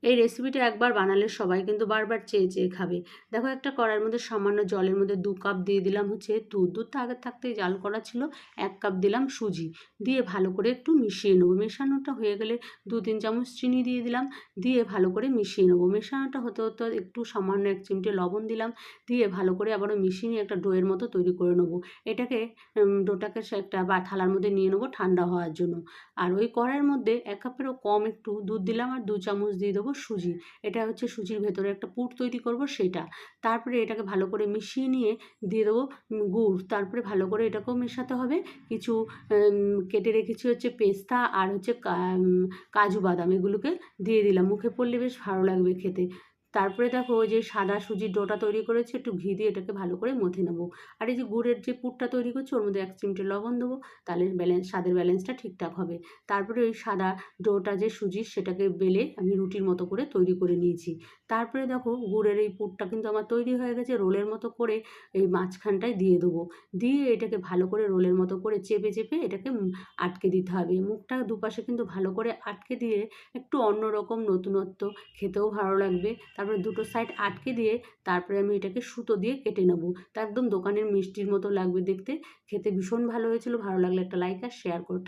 এই রেসিপিটা একবার বানালে সবাই কিন্তু বারবার চেয়ে চেয়ে খাবে। দেখো, একটা কড়াইয়ের মধ্যে সামান্য জলের মধ্যে 2 কাপ দিয়ে দিলাম হচ্ছে দুধ। দুধটা আগে থাকতেই জাল করা ছিল। 1 কাপ দিলাম সুজি। দিয়ে ভালো করে একটু মিশিয়ে নেবো। মেশানোটা হয়ে গেলে 2-3 চামচ চিনি দিয়ে দিলাম। দিয়ে ভালো করে মিশিয়ে নেবো। মেশানোটা হতে হতে একটু সামান্য 1 চিমটে লবণ দিলাম। দিয়ে ভালো করে আবারও মিশিয়ে নিয়ে একটা ডোয়ের মতো তৈরি করে নেবো। এটাকে ডোটাকে একটা থালার মধ্যে নিয়ে নেবো ঠান্ডা হওয়ার জন্য। আর ওই কড়াইয়ের মধ্যে 1 কাপেরও কম একটু দুধ দিলাম আর 2 চামচ দিয়ে দেবো সুজি। এটা হচ্ছে সুজির ভেতরে একটা পুর তৈরি করব সেটা। তারপরে এটাকে ভালো করে মিশিয়ে নিয়ে দিয়ে দেবো গুড়। তারপরে ভালো করে এটাকেও মেশাতে হবে। কিছু কেটে রেখেছি হচ্ছে পেস্তা আর হচ্ছে কাজু বাদাম, এগুলোকে দিয়ে দিলাম। মুখে পড়লে বেশ ভালো লাগবে খেতে। তারপরে দেখো, ওই যে সাদা সুজির ডোটা তৈরি করেছি, একটু ঘি দিয়ে এটাকে ভালো করে মথে নেবো। আর এই যে গুড়ের যে পুরটা তৈরি করছি ওর মধ্যে 1 চিমটে লবণ দেবো। তাহলে স্বাদের ব্যালেন্সটা ঠিকঠাক হবে। তারপরে ওই সাদা ডোটা যে সুজির সেটাকে বেলে আমি রুটির মতো করে তৈরি করে নিয়েছি। তারপরে দেখো, গুড়ের এই পুরটা কিন্তু আমার তৈরি হয়ে গেছে। রোলের মতো করে এই মাঝখানটায় দিয়ে দেবো। দিয়ে এটাকে ভালো করে রোলের মতো করে চেপে চেপে এটাকে আটকে দিতে হবে। মুখটা দুপাশে কিন্তু ভালো করে আটকে দিয়ে একটু অন্যরকম নতুনত্ব, খেতেও ভালো লাগবে। তারপরে দুটো সাইড আটকে দিয়ে তারপরে আমি এটাকে সুতো দিয়ে কেটে নেবো। তা একদম দোকানের মিষ্টির মতো লাগবে দেখতে। খেতে ভীষণ ভালো হয়েছিল। ভালো লাগলে একটা লাইক আর শেয়ার করো।